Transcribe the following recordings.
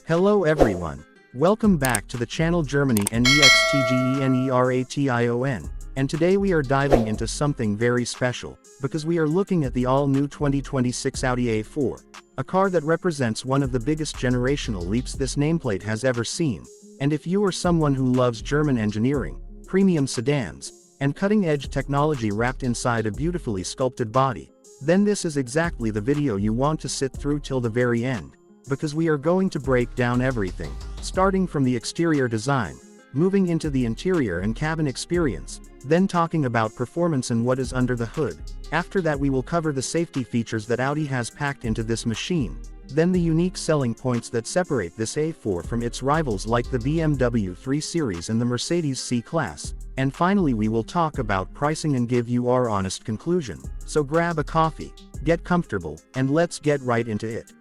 Hello everyone. Welcome back to the channel Germany NEXTGENERATION, and today we are diving into something very special, because we are looking at the all-new 2026 Audi A4, a car that represents one of the biggest generational leaps this nameplate has ever seen. And if you are someone who loves German engineering, premium sedans, and cutting-edge technology wrapped inside a beautifully sculpted body, then this is exactly the video you want to sit through till the very end. Because we are going to break down everything, starting from the exterior design, moving into the interior and cabin experience, then talking about performance and what is under the hood. After that we will cover the safety features that Audi has packed into this machine, then the unique selling points that separate this A4 from its rivals like the BMW 3 Series and the Mercedes C-Class, and finally we will talk about pricing and give you our honest conclusion. So grab a coffee, get comfortable, and let's get right into it.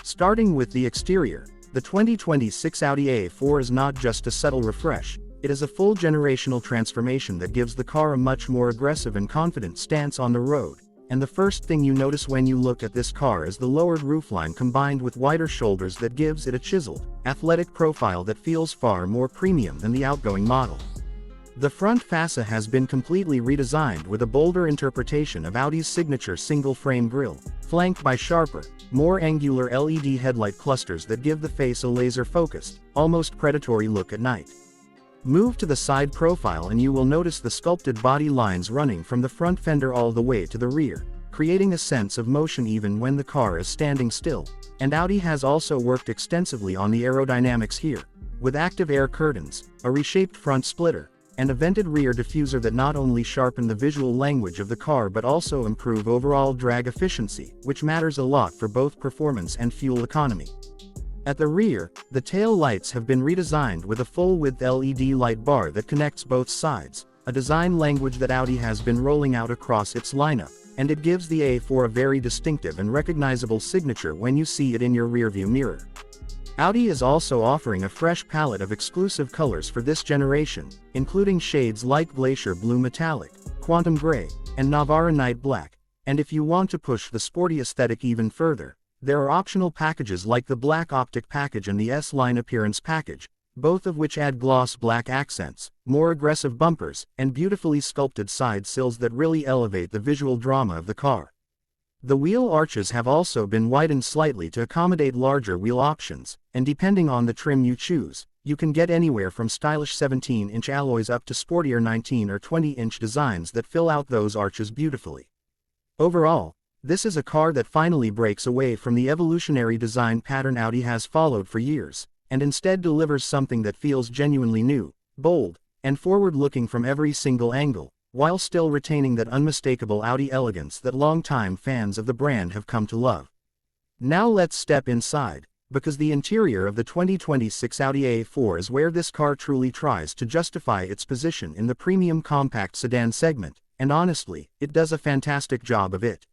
Starting with the exterior, the 2026 Audi A4 is not just a subtle refresh, it is a full generational transformation that gives the car a much more aggressive and confident stance on the road. And the first thing you notice when you look at this car is the lowered roofline combined with wider shoulders that gives it a chiseled, athletic profile that feels far more premium than the outgoing model. The front fascia has been completely redesigned with a bolder interpretation of Audi's signature single-frame grille, flanked by sharper, more angular LED headlight clusters that give the face a laser-focused, almost predatory look at night. Move to the side profile and you will notice the sculpted body lines running from the front fender all the way to the rear, creating a sense of motion even when the car is standing still. And Audi has also worked extensively on the aerodynamics here, with active air curtains, a reshaped front splitter, and a vented rear diffuser that not only sharpen the visual language of the car but also improve overall drag efficiency, which matters a lot for both performance and fuel economy. At the rear, the tail lights have been redesigned with a full-width LED light bar that connects both sides, a design language that Audi has been rolling out across its lineup, and it gives the A4 a very distinctive and recognizable signature when you see it in your rearview mirror. Audi is also offering a fresh palette of exclusive colors for this generation, including shades like Glacier Blue Metallic, Quantum Gray, and Navarra Night Black. And if you want to push the sporty aesthetic even further, there are optional packages like the Black Optic package and the S-Line Appearance package, both of which add gloss black accents, more aggressive bumpers, and beautifully sculpted side sills that really elevate the visual drama of the car. The wheel arches have also been widened slightly to accommodate larger wheel options, and depending on the trim you choose, you can get anywhere from stylish 17-inch alloys up to sportier 19 or 20-inch designs that fill out those arches beautifully. Overall, this is a car that finally breaks away from the evolutionary design pattern Audi has followed for years, and instead delivers something that feels genuinely new, bold, and forward-looking from every single angle, while still retaining that unmistakable Audi elegance that longtime fans of the brand have come to love. Now let's step inside, because the interior of the 2026 Audi A4 is where this car truly tries to justify its position in the premium compact sedan segment, and honestly, it does a fantastic job of it.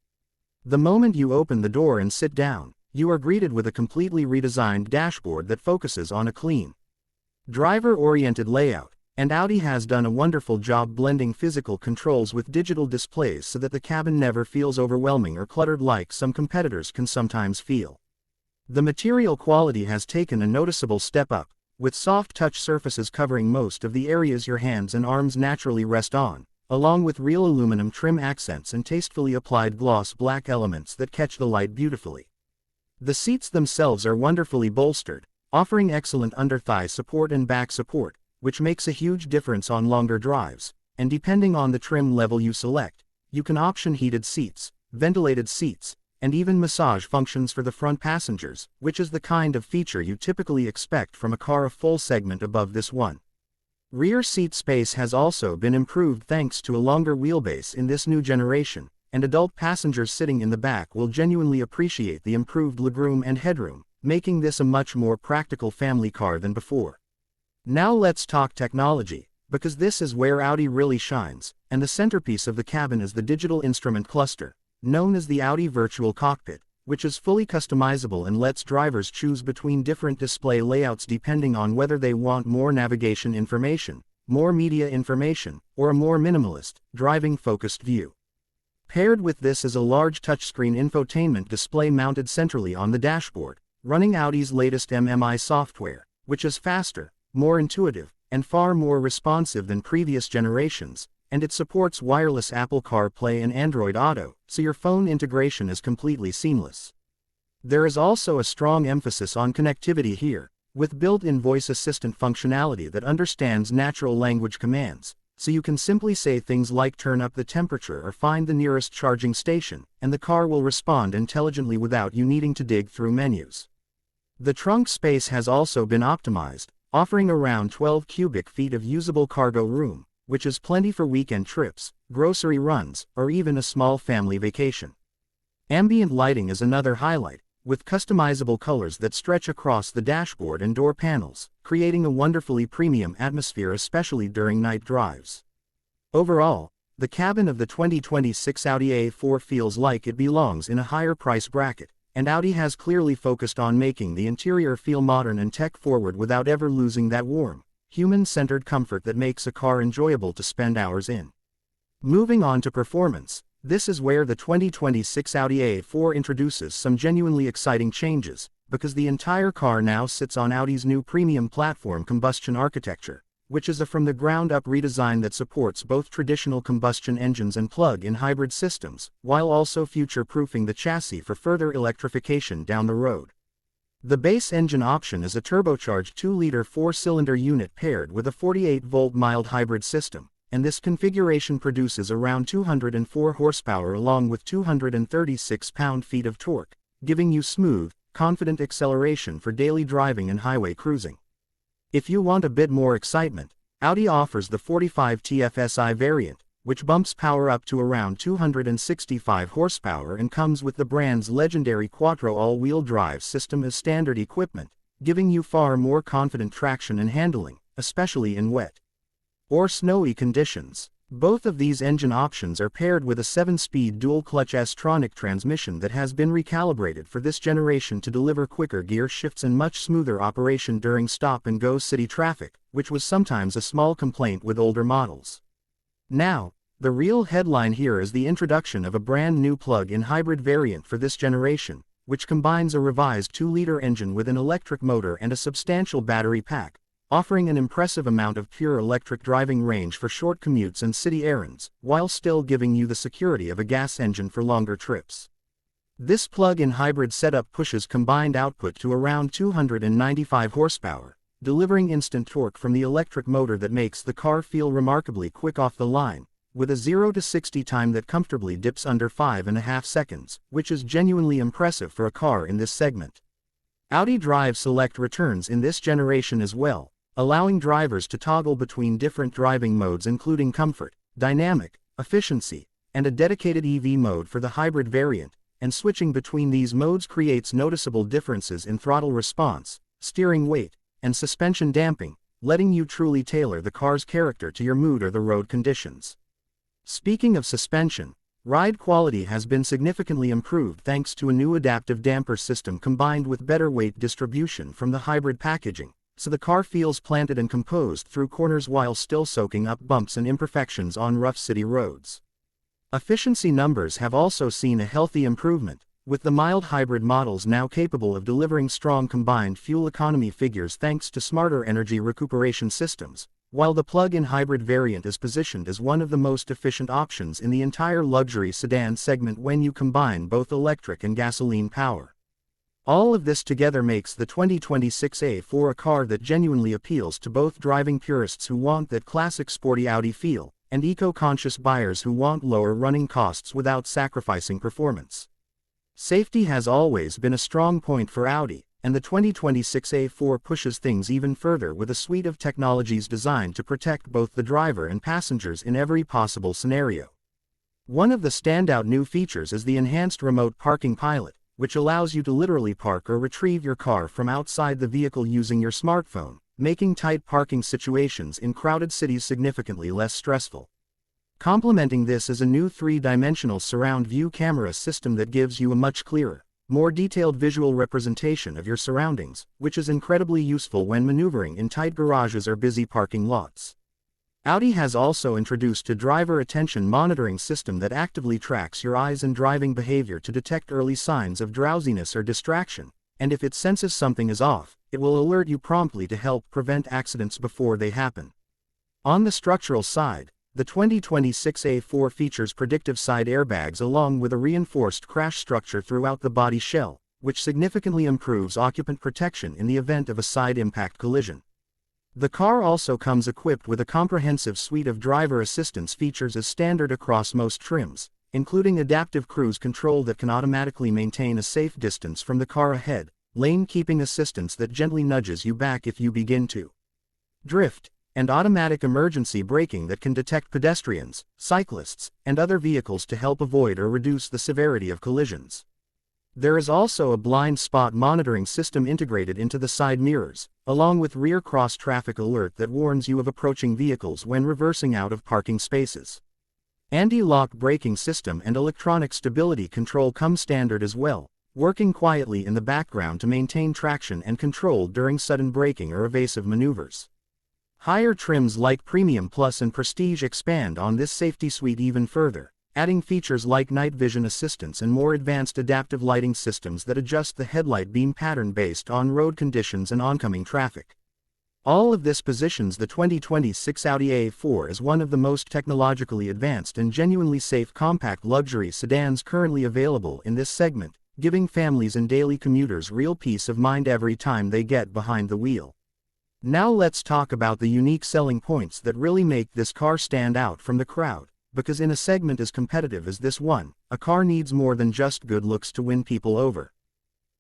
The moment you open the door and sit down, you are greeted with a completely redesigned dashboard that focuses on a clean, driver-oriented layout. And Audi has done a wonderful job blending physical controls with digital displays so that the cabin never feels overwhelming or cluttered like some competitors can sometimes feel. The material quality has taken a noticeable step up, with soft touch surfaces covering most of the areas your hands and arms naturally rest on, along with real aluminum trim accents and tastefully applied gloss black elements that catch the light beautifully. The seats themselves are wonderfully bolstered, offering excellent under-thigh support and back support, which makes a huge difference on longer drives, and depending on the trim level you select, you can option heated seats, ventilated seats, and even massage functions for the front passengers, which is the kind of feature you typically expect from a car a full segment above this one. Rear seat space has also been improved thanks to a longer wheelbase in this new generation, and adult passengers sitting in the back will genuinely appreciate the improved legroom and headroom, making this a much more practical family car than before. Now let's talk technology, because this is where Audi really shines, and the centerpiece of the cabin is the digital instrument cluster, known as the Audi Virtual Cockpit, which is fully customizable and lets drivers choose between different display layouts depending on whether they want more navigation information, more media information, or a more minimalist, driving-focused view. Paired with this is a large touchscreen infotainment display mounted centrally on the dashboard, running Audi's latest MMI software, which is faster, more intuitive, and far more responsive than previous generations, and it supports wireless Apple CarPlay and Android Auto, so your phone integration is completely seamless. There is also a strong emphasis on connectivity here, with built-in voice assistant functionality that understands natural language commands, so you can simply say things like turn up the temperature or find the nearest charging station, and the car will respond intelligently without you needing to dig through menus. The trunk space has also been optimized, offering around 12 cubic feet of usable cargo room, which is plenty for weekend trips, grocery runs, or even a small family vacation. Ambient lighting is another highlight, with customizable colors that stretch across the dashboard and door panels, creating a wonderfully premium atmosphere especially during night drives. Overall, the cabin of the 2026 Audi A4 feels like it belongs in a higher price bracket, and Audi has clearly focused on making the interior feel modern and tech-forward without ever losing that warm, human-centered comfort that makes a car enjoyable to spend hours in. Moving on to performance, this is where the 2026 Audi A4 introduces some genuinely exciting changes, because the entire car now sits on Audi's new premium platform combustion architecture, which is a from-the-ground-up redesign that supports both traditional combustion engines and plug-in hybrid systems, while also future-proofing the chassis for further electrification down the road. The base engine option is a turbocharged 2-liter 4-cylinder unit paired with a 48-volt mild hybrid system, and this configuration produces around 204 horsepower along with 236 pound-feet of torque, giving you smooth, confident acceleration for daily driving and highway cruising. If you want a bit more excitement, Audi offers the 45 TFSI variant, which bumps power up to around 265 horsepower and comes with the brand's legendary Quattro all-wheel drive system as standard equipment, giving you far more confident traction and handling, especially in wet or snowy conditions. Both of these engine options are paired with a 7-speed dual-clutch S-tronic transmission that has been recalibrated for this generation to deliver quicker gear shifts and much smoother operation during stop-and-go city traffic, which was sometimes a small complaint with older models. Now, the real headline here is the introduction of a brand new plug-in hybrid variant for this generation, which combines a revised 2-liter engine with an electric motor and a substantial battery pack, offering an impressive amount of pure electric driving range for short commutes and city errands, while still giving you the security of a gas engine for longer trips. This plug-in hybrid setup pushes combined output to around 295 horsepower, delivering instant torque from the electric motor that makes the car feel remarkably quick off the line, with a 0 to 60 time that comfortably dips under 5.5 seconds, which is genuinely impressive for a car in this segment. Audi Drive Select returns in this generation as well, allowing drivers to toggle between different driving modes including comfort, dynamic, efficiency, and a dedicated EV mode for the hybrid variant, and switching between these modes creates noticeable differences in throttle response, steering weight, and suspension damping, letting you truly tailor the car's character to your mood or the road conditions. Speaking of suspension, ride quality has been significantly improved thanks to a new adaptive damper system combined with better weight distribution from the hybrid packaging, so the car feels planted and composed through corners while still soaking up bumps and imperfections on rough city roads. Efficiency numbers have also seen a healthy improvement, with the mild hybrid models now capable of delivering strong combined fuel economy figures thanks to smarter energy recuperation systems, while the plug-in hybrid variant is positioned as one of the most efficient options in the entire luxury sedan segment when you combine both electric and gasoline power. All of this together makes the 2026 A4 a car that genuinely appeals to both driving purists who want that classic sporty Audi feel, and eco-conscious buyers who want lower running costs without sacrificing performance. Safety has always been a strong point for Audi, and the 2026 A4 pushes things even further with a suite of technologies designed to protect both the driver and passengers in every possible scenario. One of the standout new features is the enhanced remote parking pilot, which allows you to literally park or retrieve your car from outside the vehicle using your smartphone, making tight parking situations in crowded cities significantly less stressful. Complementing this is a new 3-dimensional surround view camera system that gives you a much clearer, more detailed visual representation of your surroundings, which is incredibly useful when maneuvering in tight garages or busy parking lots. Audi has also introduced a driver attention monitoring system that actively tracks your eyes and driving behavior to detect early signs of drowsiness or distraction, and if it senses something is off, it will alert you promptly to help prevent accidents before they happen. On the structural side, the 2026 A4 features predictive side airbags along with a reinforced crash structure throughout the body shell, which significantly improves occupant protection in the event of a side impact collision. The car also comes equipped with a comprehensive suite of driver assistance features as standard across most trims, including adaptive cruise control that can automatically maintain a safe distance from the car ahead, lane keeping assistance that gently nudges you back if you begin to drift, and automatic emergency braking that can detect pedestrians, cyclists, and other vehicles to help avoid or reduce the severity of collisions. There is also a blind spot monitoring system integrated into the side mirrors, along with rear cross-traffic alert that warns you of approaching vehicles when reversing out of parking spaces. Anti-lock braking system and electronic stability control come standard as well, working quietly in the background to maintain traction and control during sudden braking or evasive maneuvers. Higher trims like Premium Plus and Prestige expand on this safety suite even further, adding features like night vision assistance and more advanced adaptive lighting systems that adjust the headlight beam pattern based on road conditions and oncoming traffic. All of this positions the 2026 Audi A4 as one of the most technologically advanced and genuinely safe compact luxury sedans currently available in this segment, giving families and daily commuters real peace of mind every time they get behind the wheel. Now let's talk about the unique selling points that really make this car stand out from the crowd. Because in a segment as competitive as this one, a car needs more than just good looks to win people over.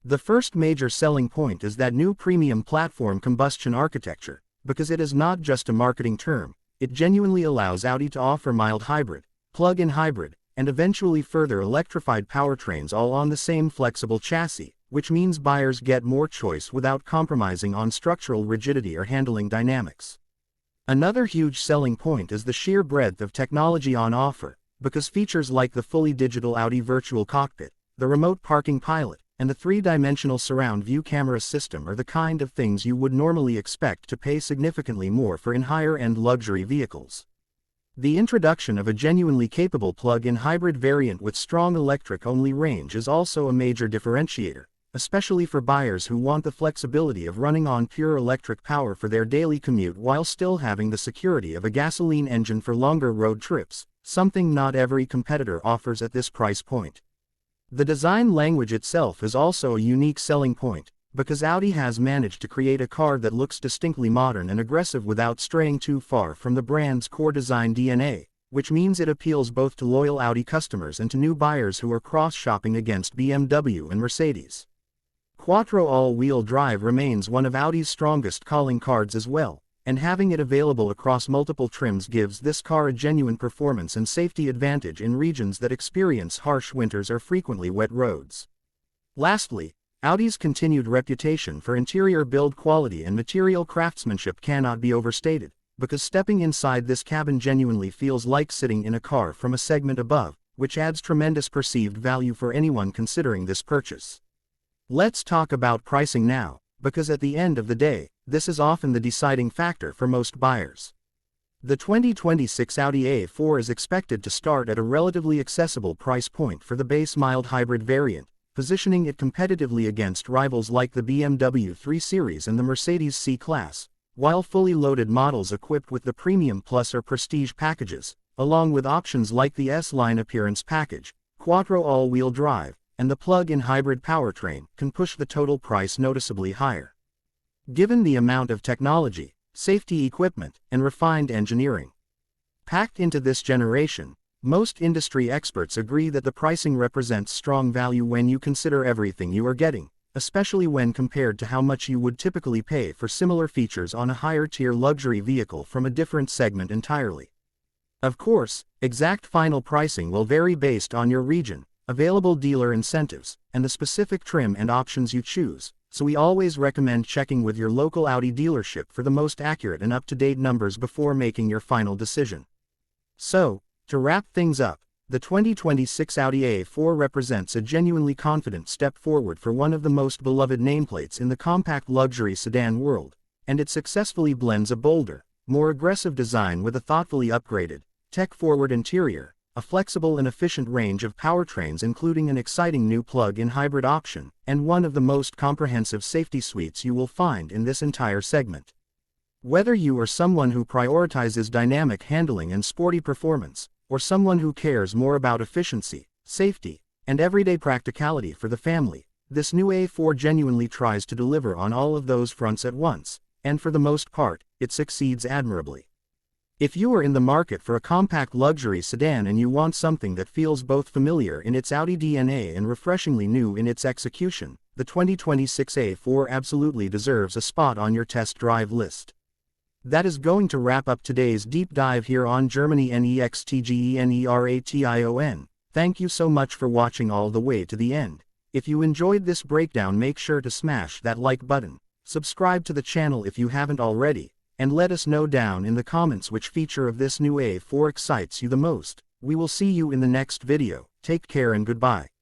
The first major selling point is that new premium platform combustion architecture, because it is not just a marketing term, it genuinely allows Audi to offer mild hybrid, plug-in hybrid, and eventually further electrified powertrains all on the same flexible chassis, which means buyers get more choice without compromising on structural rigidity or handling dynamics. Another huge selling point is the sheer breadth of technology on offer, because features like the fully digital Audi Virtual Cockpit, the remote parking pilot, and the three-dimensional surround view camera system are the kind of things you would normally expect to pay significantly more for in higher-end luxury vehicles. The introduction of a genuinely capable plug-in hybrid variant with strong electric-only range is also a major differentiator, especially for buyers who want the flexibility of running on pure electric power for their daily commute while still having the security of a gasoline engine for longer road trips, something not every competitor offers at this price point. The design language itself is also a unique selling point, because Audi has managed to create a car that looks distinctly modern and aggressive without straying too far from the brand's core design DNA, which means it appeals both to loyal Audi customers and to new buyers who are cross-shopping against BMW and Mercedes. Quattro all-wheel drive remains one of Audi's strongest calling cards as well, and having it available across multiple trims gives this car a genuine performance and safety advantage in regions that experience harsh winters or frequently wet roads. Lastly, Audi's continued reputation for interior build quality and material craftsmanship cannot be overstated, because stepping inside this cabin genuinely feels like sitting in a car from a segment above, which adds tremendous perceived value for anyone considering this purchase. Let's talk about pricing now, because at the end of the day, this is often the deciding factor for most buyers. The 2026 Audi A4 is expected to start at a relatively accessible price point for the base mild hybrid variant, positioning it competitively against rivals like the BMW 3 Series and the Mercedes C-Class, while fully loaded models equipped with the Premium Plus or Prestige packages, along with options like the S-Line Appearance Package, Quattro all-wheel drive, and the plug-in hybrid powertrain, can push the total price noticeably higher. Given the amount of technology, safety equipment, and refined engineering packed into this generation, most industry experts agree that the pricing represents strong value when you consider everything you are getting, especially when compared to how much you would typically pay for similar features on a higher-tier luxury vehicle from a different segment entirely. Of course, exact final pricing will vary based on your region, available dealer incentives, and the specific trim and options you choose, so we always recommend checking with your local Audi dealership for the most accurate and up-to-date numbers before making your final decision. So, to wrap things up, the 2026 Audi A4 represents a genuinely confident step forward for one of the most beloved nameplates in the compact luxury sedan world, and it successfully blends a bolder, more aggressive design with a thoughtfully upgraded, tech-forward interior, a flexible and efficient range of powertrains including an exciting new plug-in hybrid option, and one of the most comprehensive safety suites you will find in this entire segment. Whether you are someone who prioritizes dynamic handling and sporty performance, or someone who cares more about efficiency, safety, and everyday practicality for the family, this new A4 genuinely tries to deliver on all of those fronts at once, and for the most part, it succeeds admirably. If you are in the market for a compact luxury sedan and you want something that feels both familiar in its Audi DNA and refreshingly new in its execution, the 2026 A4 absolutely deserves a spot on your test drive list. That is going to wrap up today's deep dive here on Germany NEXTGENERATION. Thank you so much for watching all the way to the end. If you enjoyed this breakdown, make sure to smash that like button, subscribe to the channel if you haven't already, and let us know down in the comments which feature of this new A4 excites you the most. We will see you in the next video. Take care and goodbye.